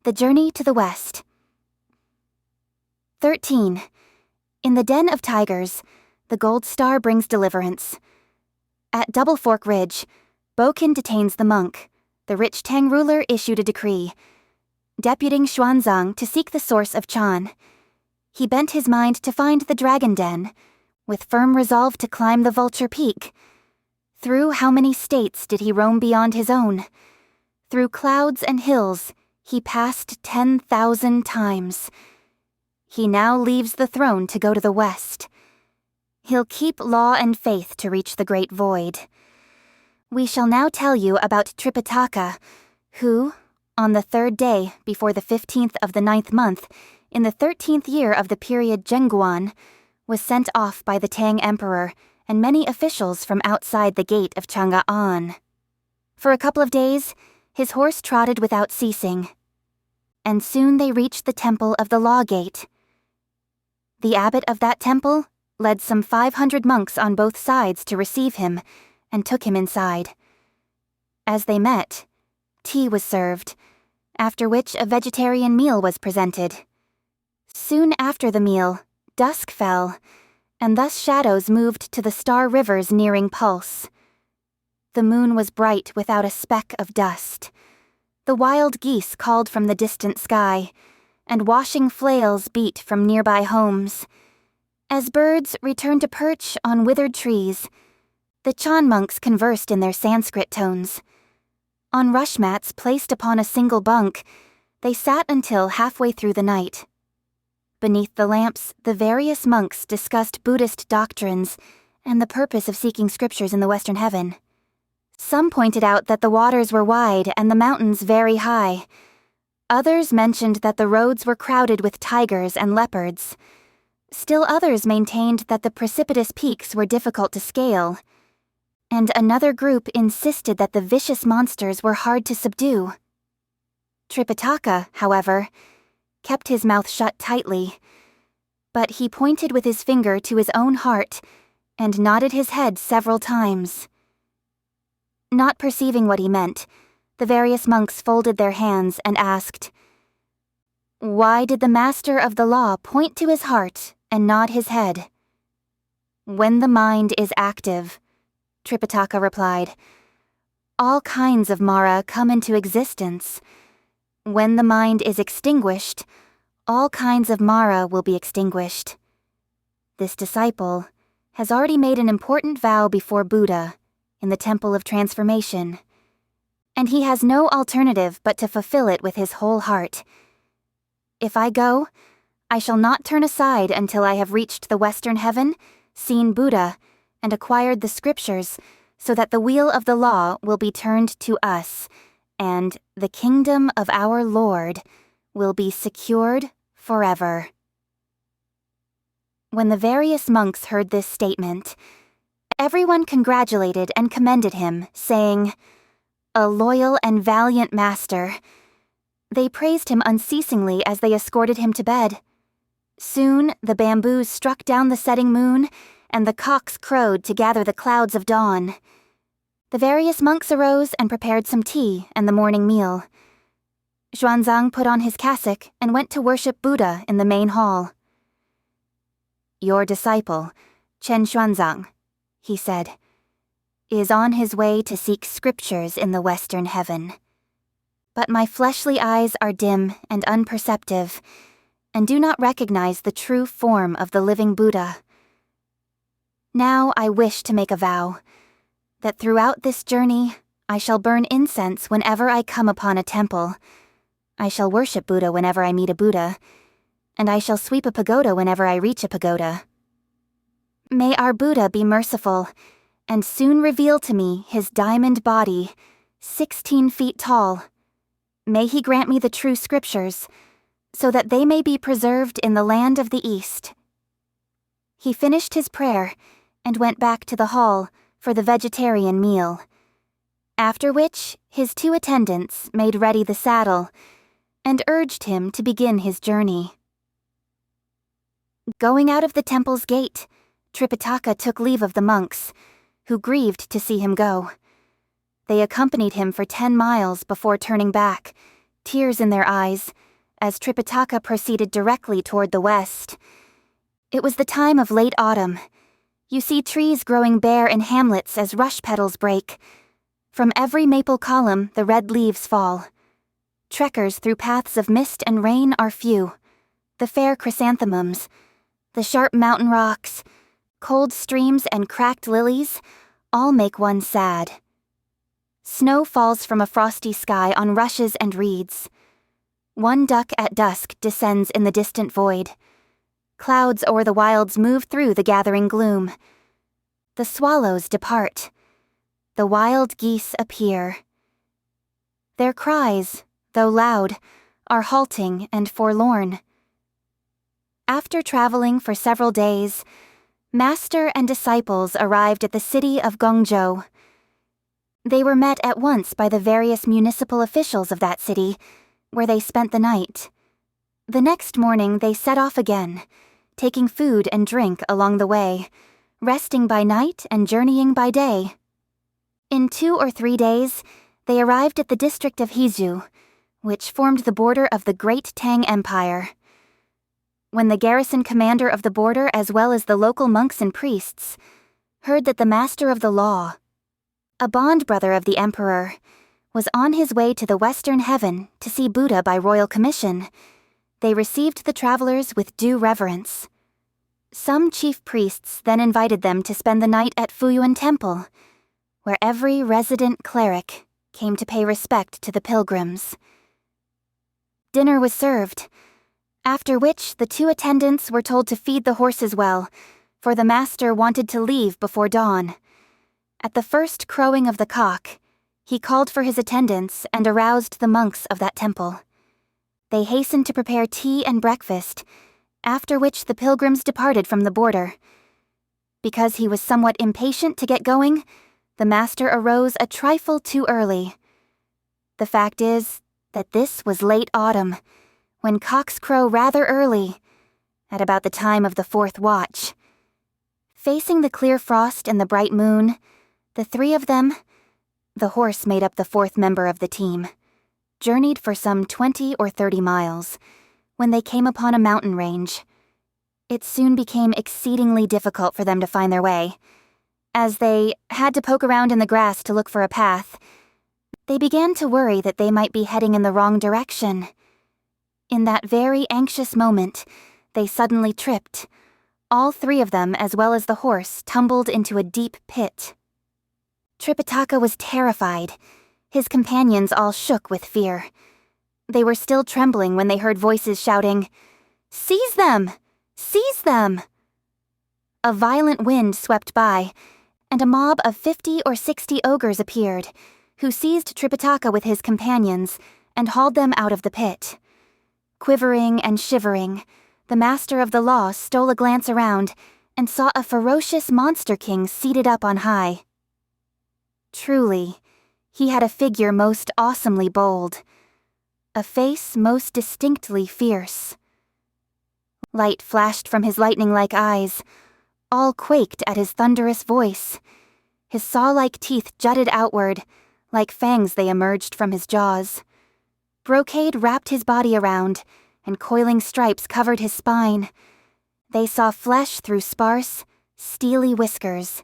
The Journey to the West. 13. In the den of tigers, the gold star brings deliverance. At Double Fork Ridge, Bokin detains the monk. The rich Tang ruler issued a decree, deputing Xuanzang to seek the source of Chan. He bent his mind to find the dragon den, with firm resolve to climb the vulture peak. Through how many states did he roam beyond his own? Through clouds and hills, he passed 10,000 times. He now leaves the throne to go to the west. He'll keep law and faith to reach the great void. We shall now tell you about Tripitaka, who, on the 3rd day before the 15th of the 9th month, in the 13th year of the period Zhenguan, was sent off by the Tang Emperor and many officials from outside the gate of Chang'an. For a couple of days, his horse trotted without ceasing, and soon they reached the temple of the Law Gate. The abbot of that temple led some 500 monks on both sides to receive him and took him inside. As they met, tea was served, after which a vegetarian meal was presented. Soon after the meal, dusk fell, and thus shadows moved to the star rivers nearing Pulse. The moon was bright without a speck of dust. The wild geese called from the distant sky, and washing flails beat from nearby homes. As birds returned to perch on withered trees, the Chan monks conversed in their Sanskrit tones. On rush mats placed upon a single bunk, they sat until halfway through the night. Beneath the lamps, the various monks discussed Buddhist doctrines and the purpose of seeking scriptures in the Western Heaven. Some pointed out that the waters were wide and the mountains very high. Others mentioned that the roads were crowded with tigers and leopards. Still others maintained that the precipitous peaks were difficult to scale. And another group insisted that the vicious monsters were hard to subdue. Tripitaka, however, kept his mouth shut tightly, but he pointed with his finger to his own heart and nodded his head several times. Not perceiving what he meant, the various monks folded their hands and asked, "Why did the master of the law point to his heart and nod his head?" "When the mind is active," Tripitaka replied, "all kinds of Mara come into existence. When the mind is extinguished, all kinds of Mara will be extinguished. This disciple has already made an important vow before Buddha in the Temple of Transformation, and he has no alternative but to fulfill it with his whole heart. If I go, I shall not turn aside until I have reached the Western Heaven, seen Buddha, and acquired the scriptures, so that the wheel of the law will be turned to us, and the kingdom of our Lord will be secured forever." When the various monks heard this statement, everyone congratulated and commended him, saying, "A loyal and valiant master." They praised him unceasingly as they escorted him to bed. Soon the bamboos struck down the setting moon, and the cocks crowed to gather the clouds of dawn. The various monks arose and prepared some tea and the morning meal. Xuanzang put on his cassock and went to worship Buddha in the main hall. "Your disciple, Chen Xuanzang," he said, "is on his way to seek scriptures in the Western Heaven. But my fleshly eyes are dim and unperceptive, and do not recognize the true form of the living Buddha. Now I wish to make a vow, that throughout this journey I shall burn incense whenever I come upon a temple. I shall worship Buddha whenever I meet a Buddha, and I shall sweep a pagoda whenever I reach a pagoda. May our Buddha be merciful, and soon reveal to me his diamond body, 16 feet tall. May he grant me the true scriptures, so that they may be preserved in the land of the East." He finished his prayer and went back to the hall for the vegetarian meal, after which his 2 attendants made ready the saddle and urged him to begin his journey. Going out of the temple's gate, Tripitaka took leave of the monks, who grieved to see him go. They accompanied him for 10 miles before turning back, tears in their eyes, as Tripitaka proceeded directly toward the west. It was the time of late autumn. You see trees growing bare in hamlets as rush petals break. From every maple column, the red leaves fall. Trekkers through paths of mist and rain are few. The fair chrysanthemums, the sharp mountain rocks, cold streams and cracked lilies all make one sad. Snow falls from a frosty sky on rushes and reeds. One duck at dusk descends in the distant void. Clouds o'er the wilds move through the gathering gloom. The swallows depart. The wild geese appear. Their cries, though loud, are halting and forlorn. After traveling for several days, master and disciples arrived at the city of Gongzhou. They were met at once by the various municipal officials of that city, where they spent the night. The next morning they set off again, taking food and drink along the way, resting by night and journeying by day. In 2 or 3 days, they arrived at the district of Hizhu, which formed the border of the Great Tang Empire. When the garrison commander of the border, as well as the local monks and priests, heard that the master of the law, a bond brother of the emperor, was on his way to the western heaven to see Buddha by royal commission, they received the travelers with due reverence. Some chief priests then invited them to spend the night at Fuyuan Temple, where every resident cleric came to pay respect to the pilgrims. Dinner was served, after which the 2 attendants were told to feed the horses well, for the master wanted to leave before dawn. At the first crowing of the cock, he called for his attendants and aroused the monks of that temple. They hastened to prepare tea and breakfast, after which the pilgrims departed from the border. Because he was somewhat impatient to get going, the master arose a trifle too early. The fact is that this was late autumn, when cocks crow rather early, at about the time of the 4th watch. Facing the clear frost and the bright moon, the 3 of them, the horse made up the 4th member of the team, journeyed for some 20 or 30 miles, when they came upon a mountain range. It soon became exceedingly difficult for them to find their way. As they had to poke around in the grass to look for a path, they began to worry that they might be heading in the wrong direction. In that very anxious moment, they suddenly tripped. All 3 of them, as well as the horse, tumbled into a deep pit. Tripitaka was terrified. His companions all shook with fear. They were still trembling when they heard voices shouting, "Seize them! Seize them!" A violent wind swept by, and a mob of 50 or 60 ogres appeared, who seized Tripitaka with his companions and hauled them out of the pit. Quivering and shivering, the master of the law stole a glance around and saw a ferocious monster king seated up on high. Truly, he had a figure most awesomely bold, a face most distinctly fierce. Light flashed from his lightning-like eyes. All quaked at his thunderous voice. His saw-like teeth jutted outward, like fangs they emerged from his jaws. Brocade wrapped his body around, and coiling stripes covered his spine. They saw flesh through sparse, steely whiskers.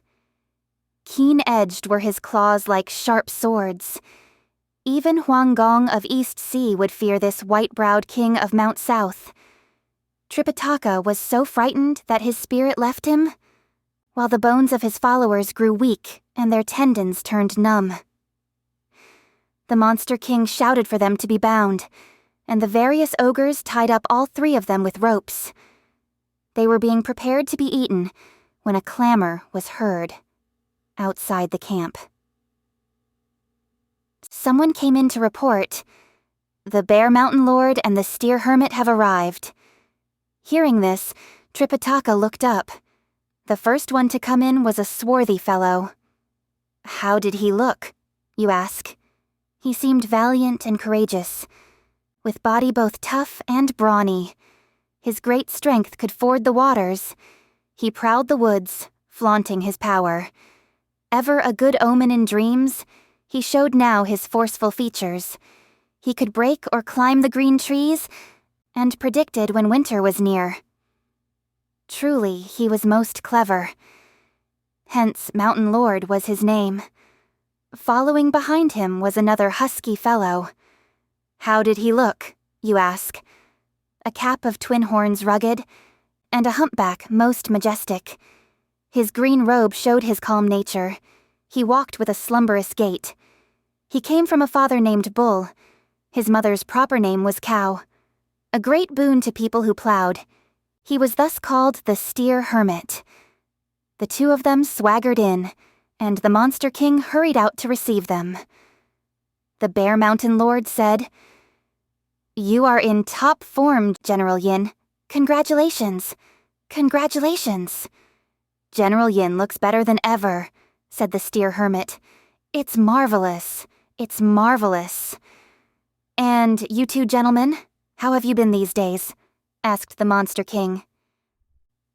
Keen-edged were his claws like sharp swords. Even Huang Gong of East Sea would fear this white-browed king of Mount South. Tripitaka was so frightened that his spirit left him, while the bones of his followers grew weak and their tendons turned numb. The Monster King shouted for them to be bound, and the various ogres tied up all 3 of them with ropes. They were being prepared to be eaten when a clamor was heard outside the camp. Someone came in to report, "The Bear Mountain Lord and the Steer Hermit have arrived." Hearing this, Tripitaka looked up. The first one to come in was a swarthy fellow. How did he look, you ask? He seemed valiant and courageous, with body both tough and brawny. His great strength could ford the waters. He prowled the woods, flaunting his power. Ever a good omen in dreams, he showed now his forceful features. He could break or climb the green trees, and predicted when winter was near. Truly, he was most clever. Hence, Mountain Lord was his name. Following behind him was another husky fellow. How did he look, you ask? A cap of twin horns rugged, and a humpback most majestic. His green robe showed his calm nature. He walked with a slumberous gait. He came from a father named Bull. His mother's proper name was Cow. A great boon to people who plowed. He was thus called the Steer Hermit. The two of them swaggered in, and the Monster King hurried out to receive them. The Bear Mountain Lord said, "You are in top form, General Yin. Congratulations. Congratulations." "General Yin looks better than ever," said the Steer Hermit. "It's marvelous. It's marvelous." "And you two gentlemen, how have you been these days?" asked the Monster King.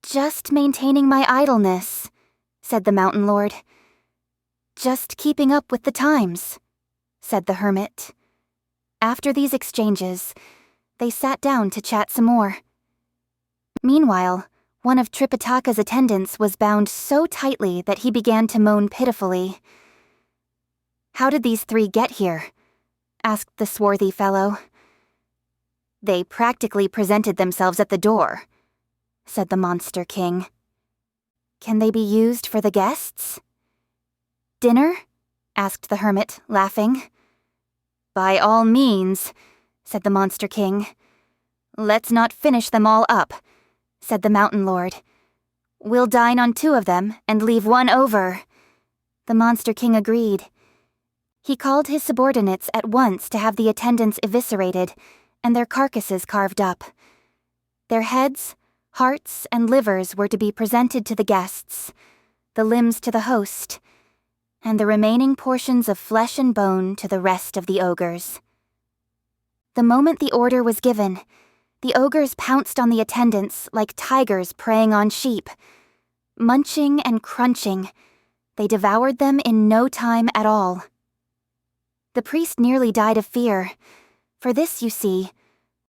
"Just maintaining my idleness," said the Mountain Lord. "Just keeping up with the times," said the Hermit. After these exchanges, they sat down to chat some more. Meanwhile, one of Tripitaka's attendants was bound so tightly that he began to moan pitifully. "How did these three get here?" asked the swarthy fellow. "They practically presented themselves at the door," said the Monster King. "Can they be used for the guests?" "Dinner?" asked the Hermit, laughing. "By all means," said the Monster King. "Let's not finish them all up," said the Mountain Lord. "We'll dine on 2 of them and leave 1 over." The Monster King agreed. He called his subordinates at once to have the attendants eviscerated and their carcasses carved up. Their heads, hearts, and livers were to be presented to the guests, the limbs to the host, and the remaining portions of flesh and bone to the rest of the ogres. The moment the order was given, the ogres pounced on the attendants like tigers preying on sheep. Munching and crunching, they devoured them in no time at all. The priest nearly died of fear, for this, you see,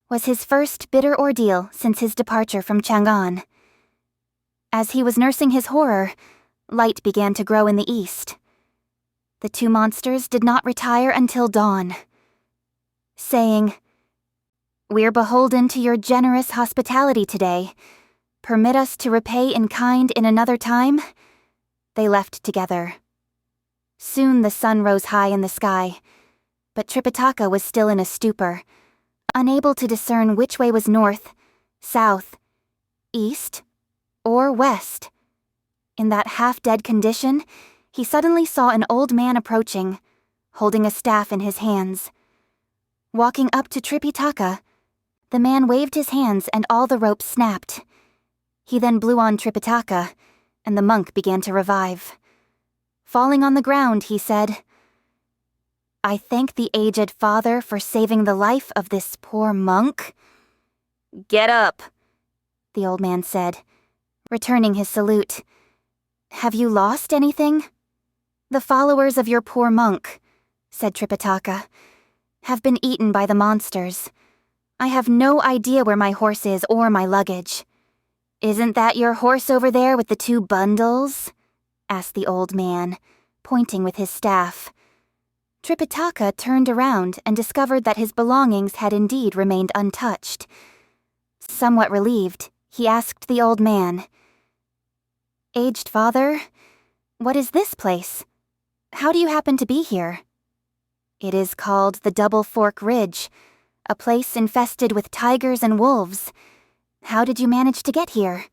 was his first bitter ordeal since his departure from Chang'an. As he was nursing his horror, light began to grow in the east. The 2 monsters did not retire until dawn. Saying, "We're beholden to your generous hospitality today. Permit us to repay in kind in another time," they left together. Soon the sun rose high in the sky, but Tripitaka was still in a stupor, unable to discern which way was north, south, east, or west. In that half-dead condition, he suddenly saw an old man approaching, holding a staff in his hands. Walking up to Tripitaka, the man waved his hands and all the ropes snapped. He then blew on Tripitaka, and the monk began to revive. Falling on the ground, he said, "I thank the aged father for saving the life of this poor monk." "Get up," the old man said, returning his salute. "Have you lost anything?" "The followers of your poor monk," said Tripitaka, "have been eaten by the monsters. I have no idea where my horse is or my luggage." "Isn't that your horse over there with the 2 bundles?" asked the old man, pointing with his staff. Tripitaka turned around and discovered that his belongings had indeed remained untouched. Somewhat relieved, he asked the old man, "Aged father, what is this place? How do you happen to be here?" "It is called the Double Fork Ridge, a place infested with tigers and wolves. How did you manage to get here?"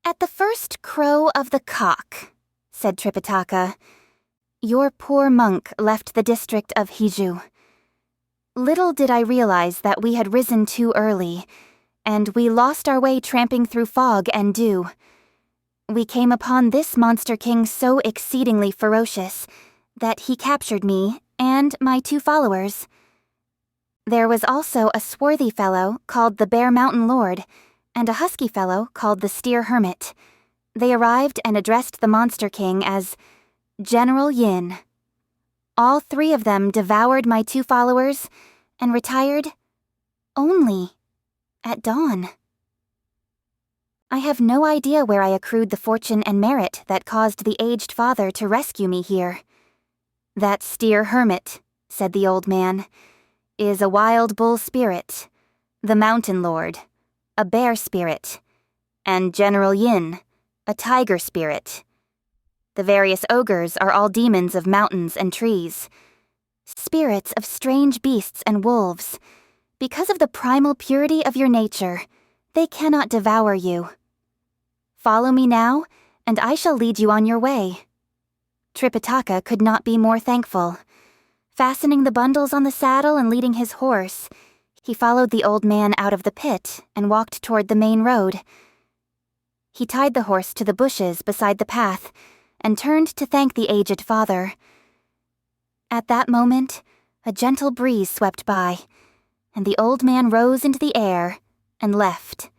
"At the first crow of the cock," said Tripitaka. "Your poor monk left the district of Hiju. Little did I realize that we had risen too early, and we lost our way tramping through fog and dew. We came upon this Monster King so exceedingly ferocious that he captured me and my 2 followers. There was also a swarthy fellow called the Bear Mountain Lord, and a husky fellow called the Steer Hermit. They arrived and addressed the Monster King as General Yin. All 3 of them devoured my 2 followers and retired only at dawn. I have no idea where I accrued the fortune and merit that caused the aged father to rescue me here. That steer hermit, said the old man, is a wild bull spirit, the mountain lord, a bear spirit, and General Yin, a tiger spirit. The various ogres are all demons of mountains and trees, spirits of strange beasts and wolves. Because of the primal purity of your nature, they cannot devour you. Follow me now, and I shall lead you on your way. Tripitaka could not be more thankful. Fastening the bundles on the saddle and leading his horse, he followed the old man out of the pit and walked toward the main road. He tied the horse to the bushes beside the path and turned to thank the aged father. At that moment, a gentle breeze swept by, and the old man rose into the air and left,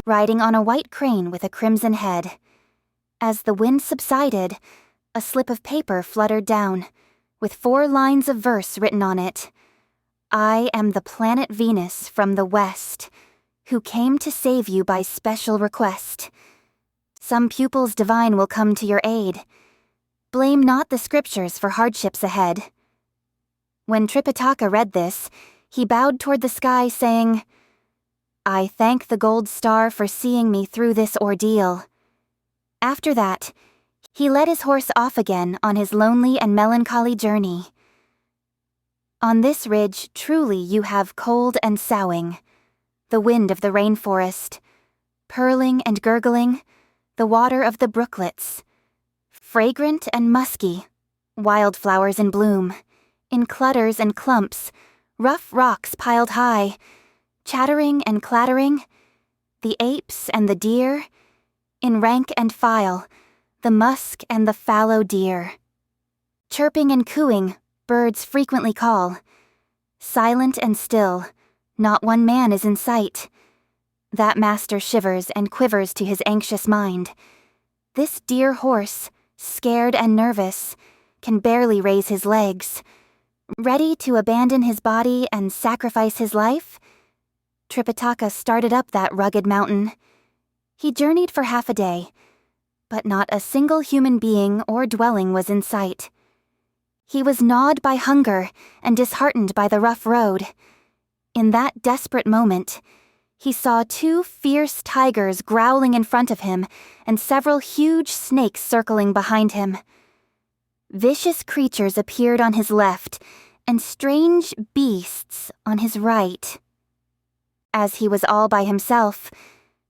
riding on a white crane with a crimson head. As the wind subsided, a slip of paper fluttered down, with 4 lines of verse written on it. I am the planet Venus from the west, who came to save you by special request. Some pupils divine will come to your aid. Blame not the scriptures for hardships ahead. When Tripitaka read this, he bowed toward the sky, saying, I thank the gold star for seeing me through this ordeal. After that, he led his horse off again on his lonely and melancholy journey. On this ridge, truly you have cold and soughing, the wind of the rainforest, purling and gurgling, the water of the brooklets, fragrant and musky, wildflowers in bloom, in clutters and clumps, rough rocks piled high, chattering and clattering, the apes and the deer, in rank and file, the musk and the fallow deer. Chirping and cooing, birds frequently call. Silent and still, not one man is in sight. That master shivers and quivers to his anxious mind. This dear horse, scared and nervous, can barely raise his legs. Ready to abandon his body and sacrifice his life? Tripitaka started up that rugged mountain. He journeyed for half a day, but not a single human being or dwelling was in sight. He was gnawed by hunger and disheartened by the rough road. In that desperate moment, he saw 2 fierce tigers growling in front of him and several huge snakes circling behind him. Vicious creatures appeared on his left and strange beasts on his right. As he was all by himself,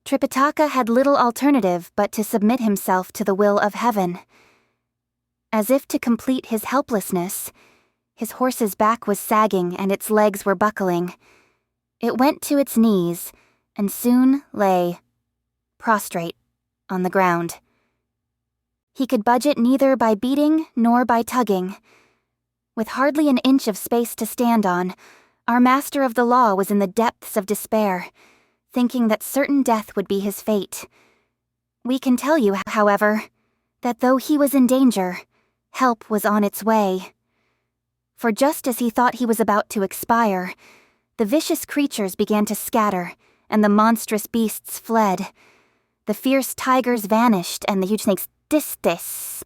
Tripitaka had little alternative but to submit himself to the will of heaven. As if to complete his helplessness, his horse's back was sagging and its legs were buckling. It went to its knees and soon lay, prostrate, on the ground. He could budge it neither by beating nor by tugging. With hardly an inch of space to stand on, our master of the law was in the depths of despair, thinking that certain death would be his fate. We can tell you, however, that though he was in danger, help was on its way. For just as he thought he was about to expire, the vicious creatures began to scatter, and the monstrous beasts fled. The fierce tigers vanished, and the huge snakes distis.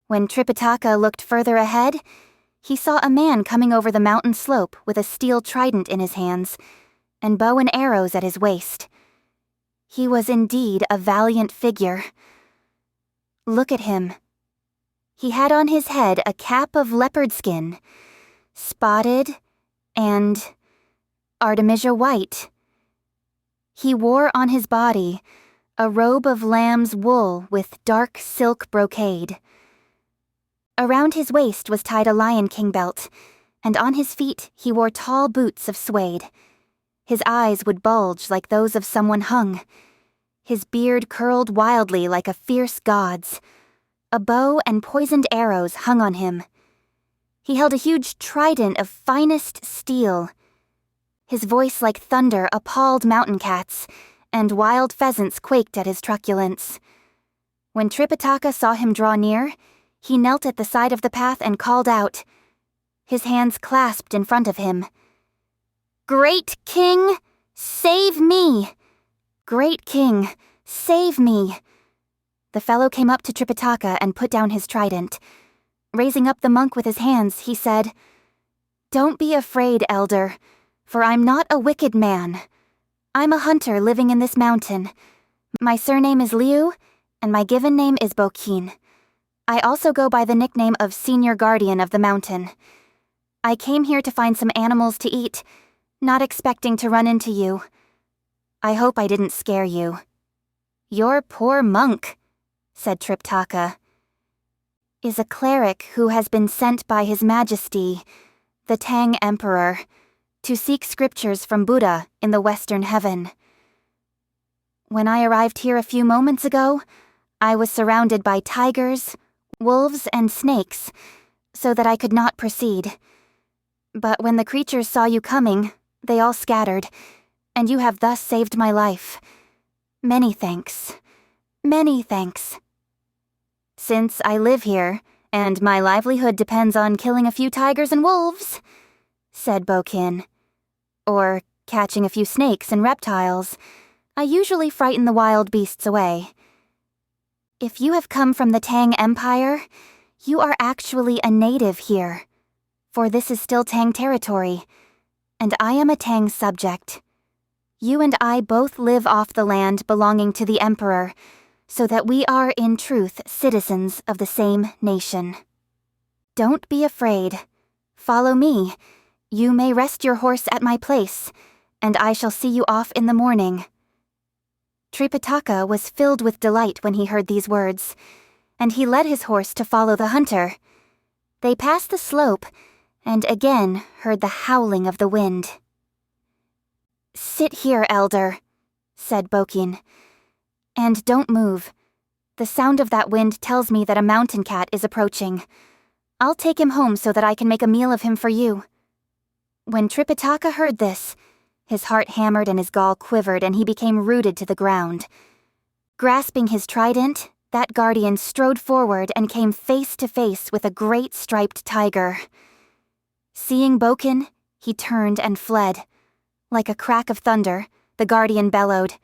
When Tripitaka looked further ahead, he saw a man coming over the mountain slope with a steel trident in his hands, and bow and arrows at his waist. He was indeed a valiant figure. Look at him. He had on his head a cap of leopard skin, spotted and artemisia white. He wore on his body a robe of lamb's wool with dark silk brocade. Around his waist was tied a Lion King belt, and on his feet he wore tall boots of suede. His eyes would bulge like those of someone hung. His beard curled wildly like a fierce god's. A bow and poisoned arrows hung on him. He held a huge trident of finest steel. His voice like thunder appalled mountain cats, and wild pheasants quaked at his truculence. When Tripitaka saw him draw near, he knelt at the side of the path and called out, his hands clasped in front of him. "Great King, save me! Great King, save me!" The fellow came up to Tripitaka and put down his trident. Raising up the monk with his hands, he said, "Don't be afraid, elder, for I'm not a wicked man. I'm a hunter living in this mountain. My surname is Liu, and my given name is Bokin. I also go by the nickname of Senior Guardian of the Mountain. I came here to find some animals to eat, not expecting to run into you. I hope I didn't scare you." "Your poor monk," said Tripitaka, "is a cleric who has been sent by His Majesty, the Tang Emperor, to seek scriptures from Buddha in the Western Heaven. When I arrived here a few moments ago, I was surrounded by tigers, wolves, and snakes, so that I could not proceed. But when the creatures saw you coming, they all scattered, and you have thus saved my life. Many thanks. Many thanks. Since I live here, and my livelihood depends on killing a few tigers and wolves," said Bokin, "or catching a few snakes and reptiles, I usually frighten the wild beasts away. If you have come from the Tang Empire, you are actually a native here, for this is still Tang territory, and I am a Tang subject. You and I both live off the land belonging to the Emperor, so that we are in truth citizens of the same nation. Don't be afraid. Follow me. You may rest your horse at my place, and I shall see you off in the morning." Tripitaka was filled with delight when he heard these words, and he led his horse to follow the hunter. They passed the slope, and again heard the howling of the wind. "Sit here, elder," said Bokin, "and don't move. The sound of that wind tells me that a mountain cat is approaching. I'll take him home so that I can make a meal of him for you." When Tripitaka heard this, his heart hammered and his gall quivered, and he became rooted to the ground. Grasping his trident, that guardian strode forward and came face to face with a great striped tiger. Seeing Bokin, he turned and fled. Like a crack of thunder, the guardian bellowed,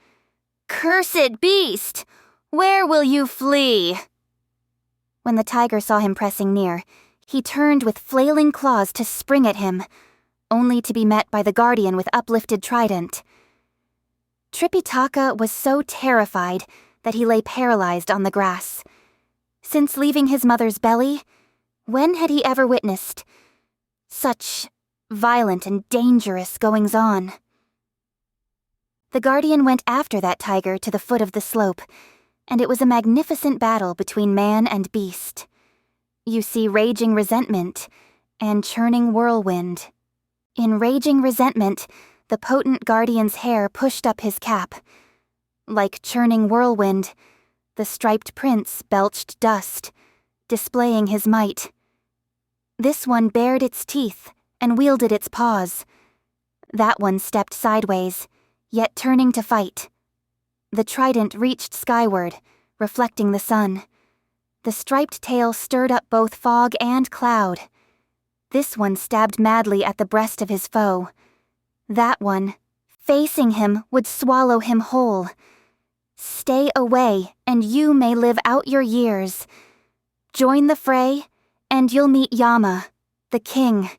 "Cursed beast! Where will you flee?" When the tiger saw him pressing near, he turned with flailing claws to spring at him, only to be met by the guardian with uplifted trident. Tripitaka was so terrified that he lay paralyzed on the grass. Since leaving his mother's belly, when had he ever witnessed such violent and dangerous goings-on? The guardian went after that tiger to the foot of the slope, and it was a magnificent battle between man and beast. You see raging resentment and churning whirlwind. In raging resentment, the potent guardian's hair pushed up his cap. Like churning whirlwind, the striped prince belched dust, displaying his might. This one bared its teeth and wielded its paws. That one stepped sideways, yet turning to fight. The trident reached skyward, reflecting the sun. The striped tail stirred up both fog and cloud. This one stabbed madly at the breast of his foe. That one, facing him, would swallow him whole. Stay away, and you may live out your years. Join the fray, and you'll meet Yama, the king.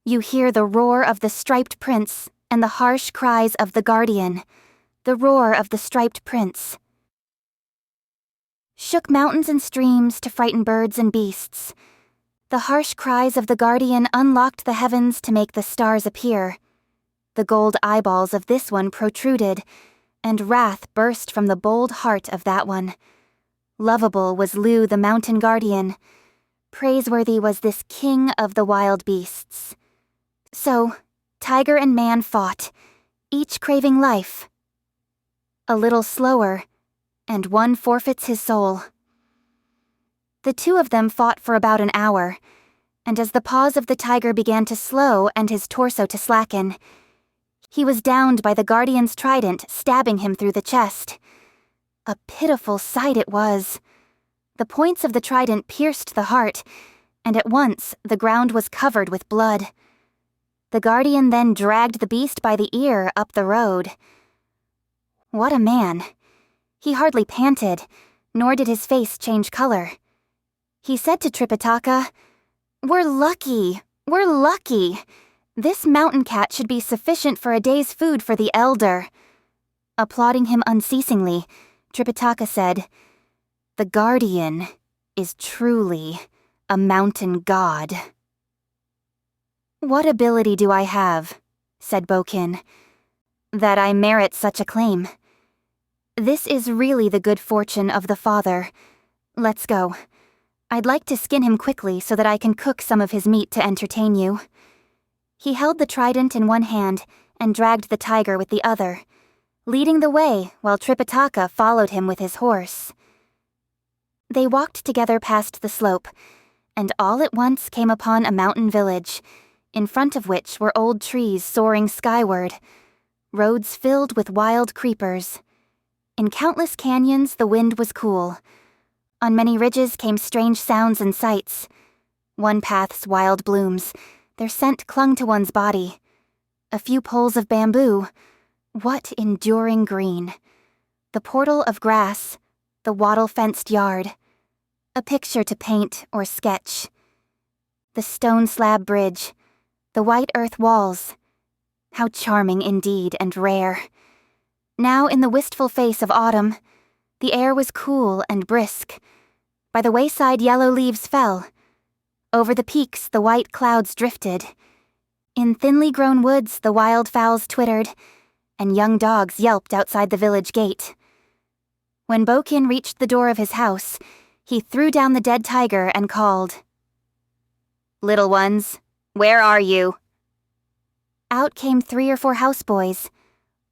You hear the roar of the striped prince and the harsh cries of the guardian, the roar of the striped prince. Shook mountains and streams to frighten birds and beasts. The harsh cries of the guardian unlocked the heavens to make the stars appear. The gold eyeballs of this one protruded, and wrath burst from the bold heart of that one. Lovable was Liu the mountain guardian. Praiseworthy was this king of the wild beasts. So, tiger and man fought, each craving life. A little slower, and one forfeits his soul. The two of them fought for about an hour, and as the paws of the tiger began to slow and his torso to slacken, he was downed by the guardian's trident stabbing him through the chest. A pitiful sight it was. The points of the trident pierced the heart, and at once the ground was covered with blood. The guardian then dragged the beast by the ear up the road. What a man. He hardly panted, nor did his face change color. He said to Tripitaka, "We're lucky. We're lucky. This mountain cat should be sufficient for a day's food for the elder." Applauding him unceasingly, Tripitaka said, "The guardian is truly a mountain god." "What ability do I have," said Bokin, "that I merit such a claim? This is really the good fortune of the father. Let's go. I'd like to skin him quickly so that I can cook some of his meat to entertain you." He held the trident in one hand and dragged the tiger with the other, leading the way while Tripitaka followed him with his horse. They walked together past the slope, and all at once came upon a mountain village, in front of which were old trees soaring skyward, roads filled with wild creepers. In countless canyons the wind was cool. On many ridges came strange sounds and sights. One path's wild blooms, their scent clung to one's body. A few poles of bamboo. What enduring green. The portal of grass, the wattle-fenced yard. A picture to paint or sketch. The stone slab bridge, the white earth walls. How charming indeed and rare. Now in the wistful face of autumn, the air was cool and brisk. By the wayside yellow leaves fell. Over the peaks the white clouds drifted. In thinly grown woods the wild fowls twittered, and young dogs yelped outside the village gate. When Bokin reached the door of his house, he threw down the dead tiger and called, "Little ones, where are you?" Out came 3 or 4 houseboys,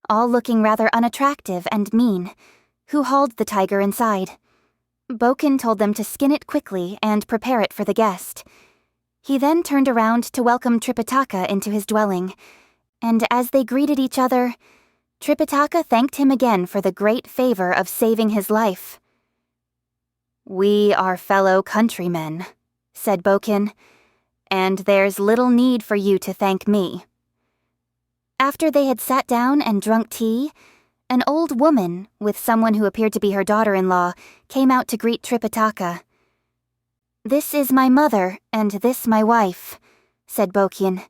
all looking rather unattractive and mean, who hauled the tiger inside. Bokin told them to skin it quickly and prepare it for the guest. He then turned around to welcome Tripitaka into his dwelling, and as they greeted each other, Tripitaka thanked him again for the great favor of saving his life. "We are fellow countrymen," said Bokin, "and there's little need for you to thank me." After they had sat down and drunk tea, an old woman, with someone who appeared to be her daughter-in-law, came out to greet Tripitaka. "This is my mother, and this my wife," said Bokin.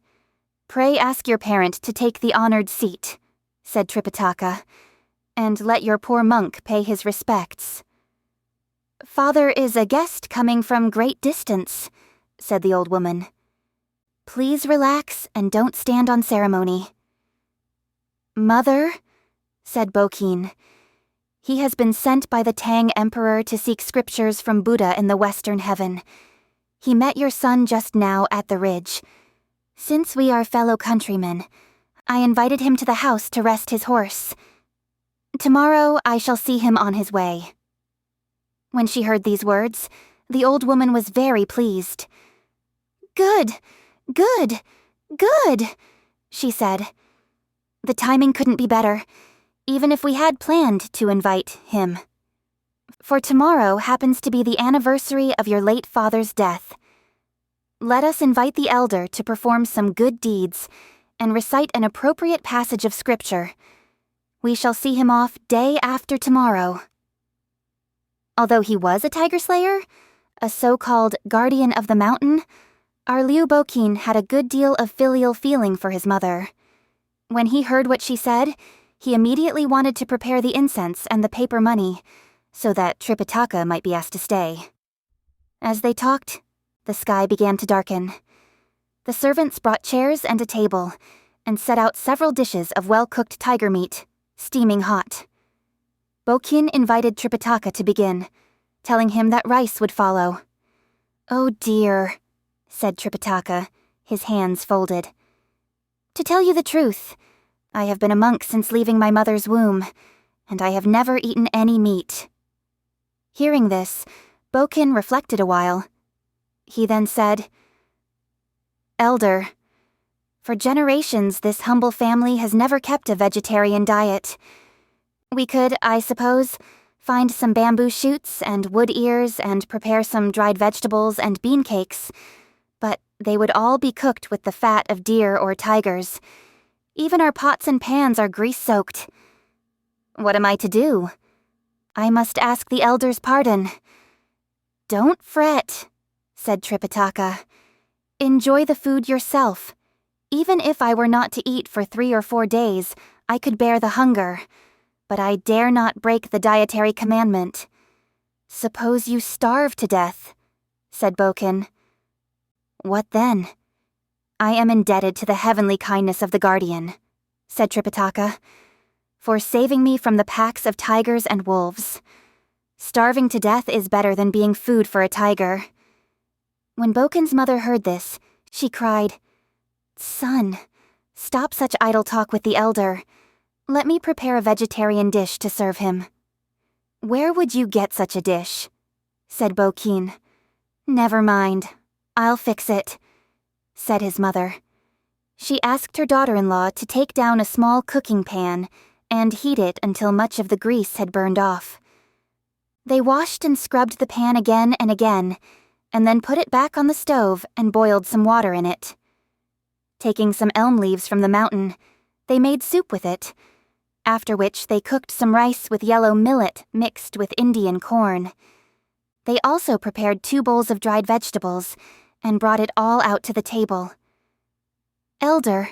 "Pray ask your parent to take the honored seat," said Tripitaka, "and let your poor monk pay his respects." "Father is a guest coming from great distance," said the old woman. "Please relax and don't stand on ceremony." "Mother," said Bokin. "He has been sent by the Tang Emperor to seek scriptures from Buddha in the Western Heaven. He met your son just now at the ridge. Since we are fellow countrymen, I invited him to the house to rest his horse. Tomorrow I shall see him on his way." When she heard these words, the old woman was very pleased. "Good, good, good," she said. "The timing couldn't be better, even if we had planned to invite him. For tomorrow happens to be the anniversary of your late father's death. Let us invite the elder to perform some good deeds and recite an appropriate passage of scripture. We shall see him off day after tomorrow." Although he was a tiger slayer, a so-called guardian of the mountain, our Liu Bokin had a good deal of filial feeling for his mother. When he heard what she said, he immediately wanted to prepare the incense and the paper money, so that Tripitaka might be asked to stay. As they talked, the sky began to darken. The servants brought chairs and a table, and set out several dishes of well-cooked tiger meat, steaming hot. Bokin invited Tripitaka to begin, telling him that rice would follow. "Oh dear," said Tripitaka, his hands folded. "To tell you the truth, I have been a monk since leaving my mother's womb, and I have never eaten any meat." Hearing this, Bokin reflected a while. He then said, "Elder, for generations this humble family has never kept a vegetarian diet. We could, I suppose, find some bamboo shoots and wood ears and prepare some dried vegetables and bean cakes, but they would all be cooked with the fat of deer or tigers. Even our pots and pans are grease-soaked. What am I to do? I must ask the elders' pardon. Don't fret, said Tripitaka. Enjoy the food yourself. Even if I were not to eat for 3 or 4 days, I could bear the hunger, but I dare not break the dietary commandment. Suppose you starve to death, said Bokin. What then? I am indebted to the heavenly kindness of the guardian, said Tripitaka, for saving me from the packs of tigers and wolves. Starving to death is better than being food for a tiger. When Bokin's mother heard this, she cried, Son, stop such idle talk with the elder. Let me prepare a vegetarian dish to serve him. Where would you get such a dish? Said Bokin. Never mind, I'll fix it, said his mother. She asked her daughter-in-law to take down a small cooking pan and heat it until much of the grease had burned off. They washed and scrubbed the pan again and again, and then put it back on the stove and boiled some water in it. Taking some elm leaves from the mountain, they made soup with it, after which they cooked some rice with yellow millet mixed with Indian corn. They also prepared 2 bowls of dried vegetables and brought it all out to the table. Elder,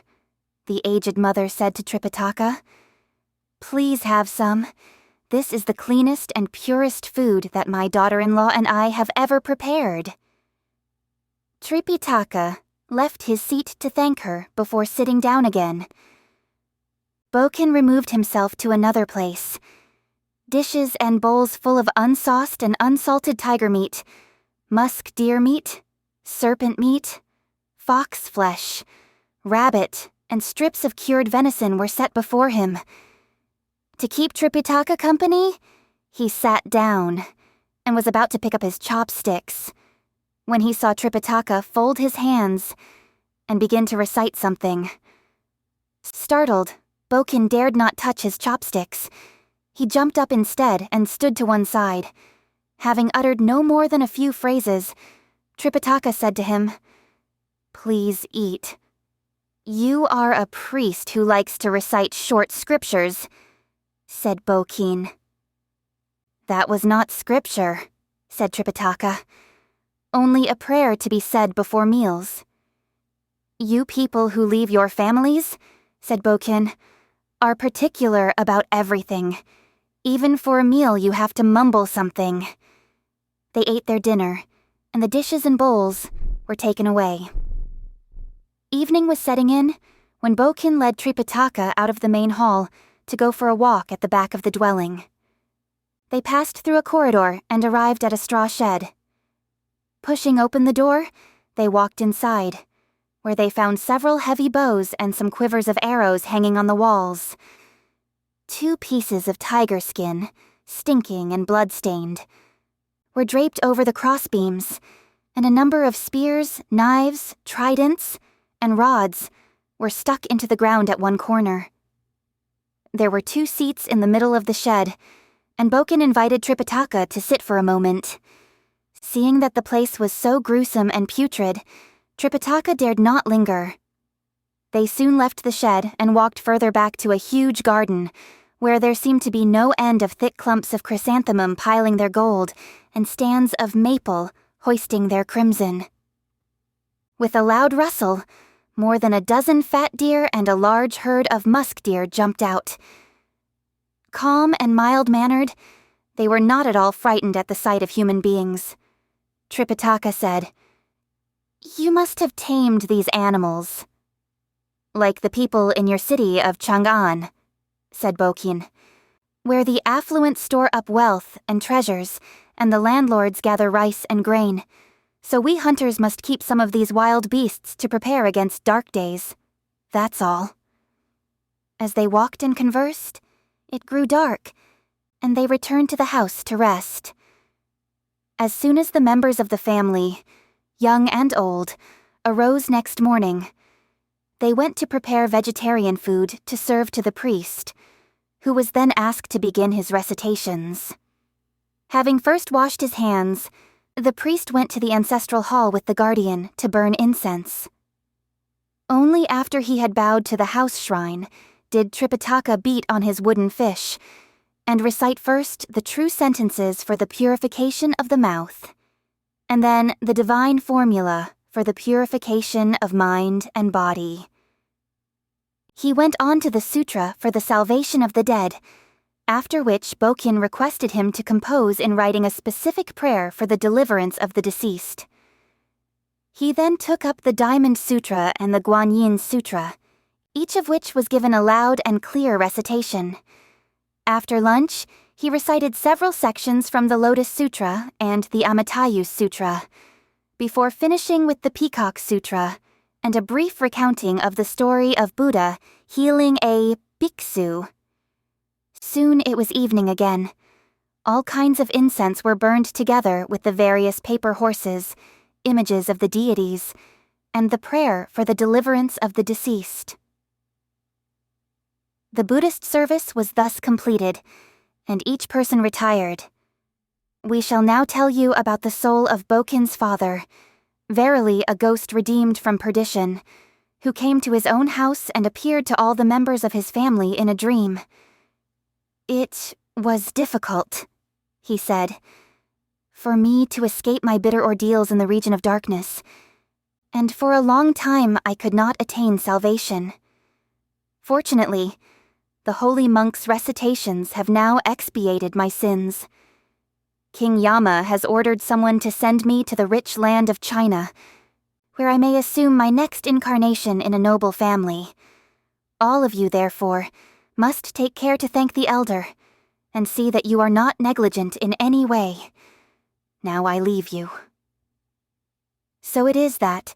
the aged mother said to Tripitaka, please have some. This is the cleanest and purest food that my daughter-in-law and I have ever prepared. Tripitaka left his seat to thank her before sitting down again. Bokin removed himself to another place. Dishes and bowls full of unsauced and unsalted tiger meat, musk deer meat, serpent meat, fox flesh, rabbit, and strips of cured venison were set before him. To keep Tripitaka company, he sat down and was about to pick up his chopsticks when he saw Tripitaka fold his hands and begin to recite something. Startled, Bokin dared not touch his chopsticks. He jumped up instead and stood to one side. Having uttered no more than a few phrases, Tripitaka said to him, Please eat. You are a priest who likes to recite short scriptures, said Bokin. That was not scripture, said Tripitaka. Only a prayer to be said before meals. You people who leave your families, said Bokin, are particular about everything. Even for a meal you have to mumble something. They ate their dinner, and the dishes and bowls were taken away. Evening was setting in when Bokin led Tripitaka out of the main hall to go for a walk at the back of the dwelling. They passed through a corridor and arrived at a straw shed. Pushing open the door, they walked inside, where they found several heavy bows and some quivers of arrows hanging on the walls. 2 pieces of tiger skin, stinking and blood-stained, were draped over the crossbeams, and a number of spears, knives, tridents, and rods were stuck into the ground at one corner. There were 2 seats in the middle of the shed, and Bokin invited Tripitaka to sit for a moment. Seeing that the place was so gruesome and putrid, Tripitaka dared not linger. They soon left the shed and walked further back to a huge garden, where there seemed to be no end of thick clumps of chrysanthemum piling their gold, and stands of maple hoisting their crimson. With a loud rustle, more than a dozen fat deer and a large herd of musk deer jumped out. Calm and mild-mannered, they were not at all frightened at the sight of human beings. Tripitaka said, You must have tamed these animals. Like the people in your city of Chang'an, said Bokin, where the affluent store up wealth and treasures, and the landlords gather rice and grain. So we hunters must keep some of these wild beasts to prepare against dark days. That's all. As they walked and conversed, it grew dark, and they returned to the house to rest. As soon as the members of the family, young and old, arose next morning, they went to prepare vegetarian food to serve to the priest, who was then asked to begin his recitations. Having first washed his hands, the priest went to the ancestral hall with the guardian to burn incense. Only after he had bowed to the house shrine did Tripitaka beat on his wooden fish and recite first the true sentences for the purification of the mouth, and then the divine formula for the purification of mind and body. He went on to the sutra for the salvation of the dead, after which Bokin requested him to compose in writing a specific prayer for the deliverance of the deceased. He then took up the Diamond Sutra and the Guanyin Sutra, each of which was given a loud and clear recitation. After lunch, he recited several sections from the Lotus Sutra and the Amitayus Sutra, before finishing with the Peacock Sutra and a brief recounting of the story of Buddha healing a bhiksu. Soon it was evening again. All kinds of incense were burned together with the various paper horses, images of the deities, and the prayer for the deliverance of the deceased. The Buddhist service was thus completed, and each person retired. We shall now tell you about the soul of Bokin's father, verily a ghost redeemed from perdition, who came to his own house and appeared to all the members of his family in a dream. "It was difficult," he said, "for me to escape my bitter ordeals in the region of darkness, and for a long time I could not attain salvation. Fortunately, the holy monk's recitations have now expiated my sins. King Yama has ordered someone to send me to the rich land of China, where I may assume my next incarnation in a noble family. All of you, therefore, must take care to thank the elder, and see that you are not negligent in any way. Now I leave you." So it is that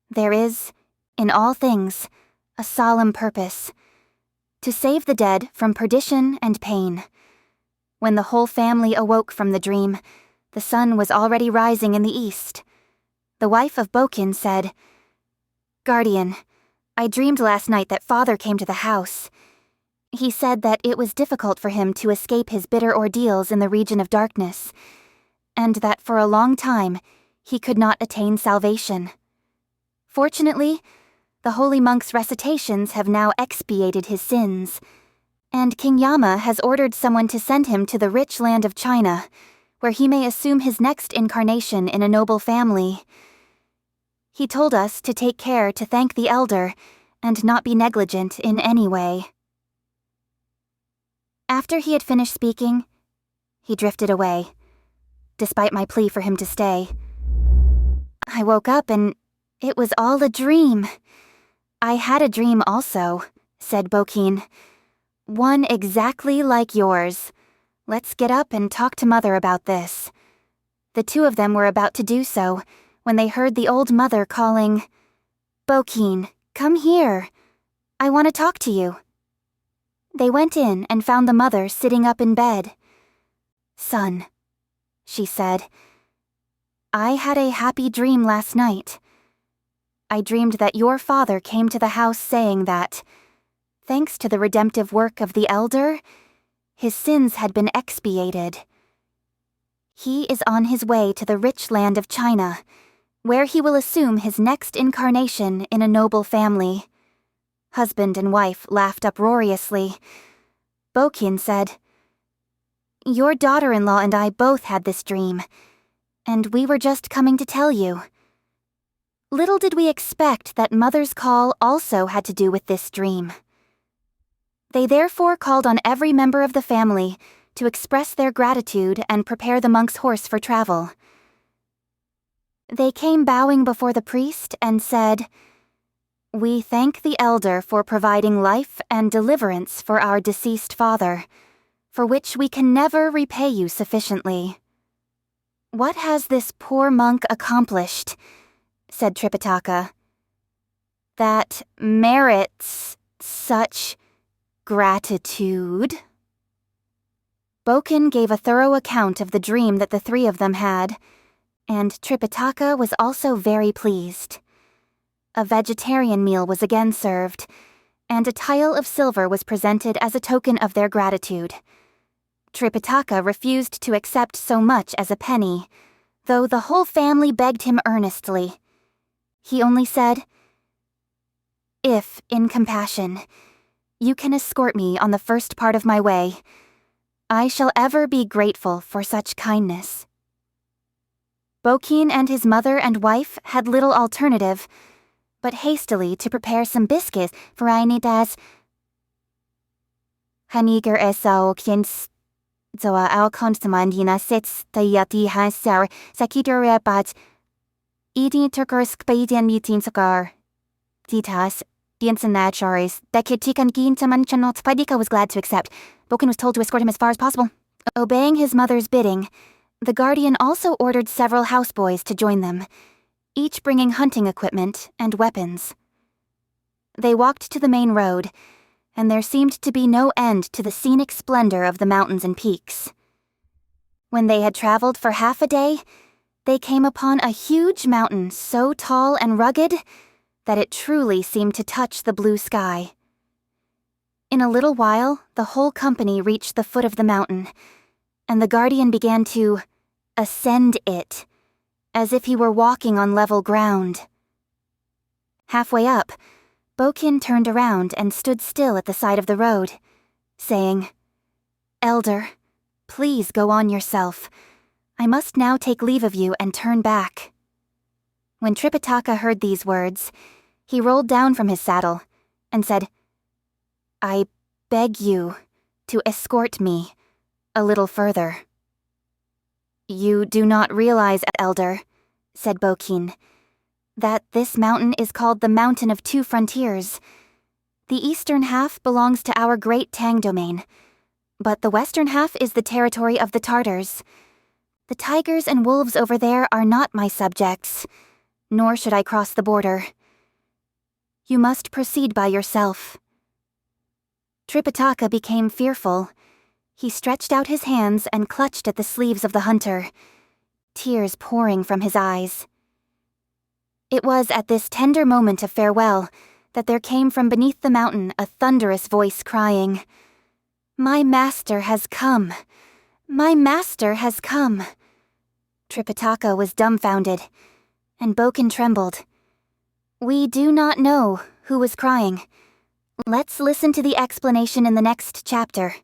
there is, in all things, a solemn purpose: to save the dead from perdition and pain. When the whole family awoke from the dream, the sun was already rising in the east. The wife of Bokin said, "Guardian, I dreamed last night that father came to the house. He said that it was difficult for him to escape his bitter ordeals in the region of darkness, and that for a long time he could not attain salvation. Fortunately, the holy monk's recitations have now expiated his sins, and King Yama has ordered someone to send him to the rich land of China, where he may assume his next incarnation in a noble family. He told us to take care to thank the elder and not be negligent in any way." After he had finished speaking, he drifted away, despite my plea for him to stay. I woke up and it was all a dream. "I had a dream also," said Bokin. "One exactly like yours. Let's get up and talk to Mother about this." The two of them were about to do so when they heard the old mother calling, "Bokin, come here. I want to talk to you." They went in and found the mother sitting up in bed. "Son," she said, "I had a happy dream last night. I dreamed that your father came to the house saying that, thanks to the redemptive work of the elder, his sins had been expiated. He is on his way to the rich land of China, where he will assume his next incarnation in a noble family." Husband and wife laughed uproariously. Bokin said, "Your daughter-in-law and I both had this dream, and we were just coming to tell you." Little did we expect that Mother's call also had to do with this dream. They therefore called on every member of the family to express their gratitude and prepare the monk's horse for travel. They came bowing before the priest and said, "We thank the elder for providing life and deliverance for our deceased father, for which we can never repay you sufficiently." "What has this poor monk accomplished?" said Tripitaka. "That merits such gratitude." Bokin gave a thorough account of the dream that the three of them had, and Tripitaka was also very pleased. A vegetarian meal was again served, and a tile of silver was presented as a token of their gratitude. Tripitaka refused to accept so much as a penny, though the whole family begged him earnestly. He only said, "If, in compassion, you can escort me on the first part of my way, I shall ever be grateful for such kindness." Wukong and his mother and wife had little alternative, but hastily to prepare some biscuits for Ainitas. Haniger esau kins zoa al constamandina sits tayati hasar sakidure bat eating turkursk baidian meeting sakar. Ditas, Diensenacharis, that kid Tikan Gin Tamanchanot Padika was glad to accept. Wukong was told to escort him as far as possible. Obeying his mother's bidding, the guardian also ordered several houseboys to join them, each bringing hunting equipment and weapons. They walked to the main road, and there seemed to be no end to the scenic splendor of the mountains and peaks. When they had traveled for half a day, they came upon a huge mountain so tall and rugged that it truly seemed to touch the blue sky. In a little while, the whole company reached the foot of the mountain, and the guardian began to ascend it, as if he were walking on level ground. Halfway up, Wukong turned around and stood still at the side of the road, saying, "Elder, please go on yourself. I must now take leave of you and turn back." When Tripitaka heard these words, he rolled down from his saddle and said, "I beg you to escort me a little further." "You do not realize, Elder," said Wukong, "that this mountain is called the Mountain of Two Frontiers. The eastern half belongs to our great Tang domain, but the western half is the territory of the Tartars. The tigers and wolves over there are not my subjects, nor should I cross the border. You must proceed by yourself." Tripitaka became fearful. He stretched out his hands and clutched at the sleeves of the hunter, tears pouring from his eyes. It was at this tender moment of farewell that there came from beneath the mountain a thunderous voice crying, "My master has come! My master has come!" Tripitaka was dumbfounded, and Wukong trembled. We do not know who was crying. Let's listen to the explanation in the next chapter.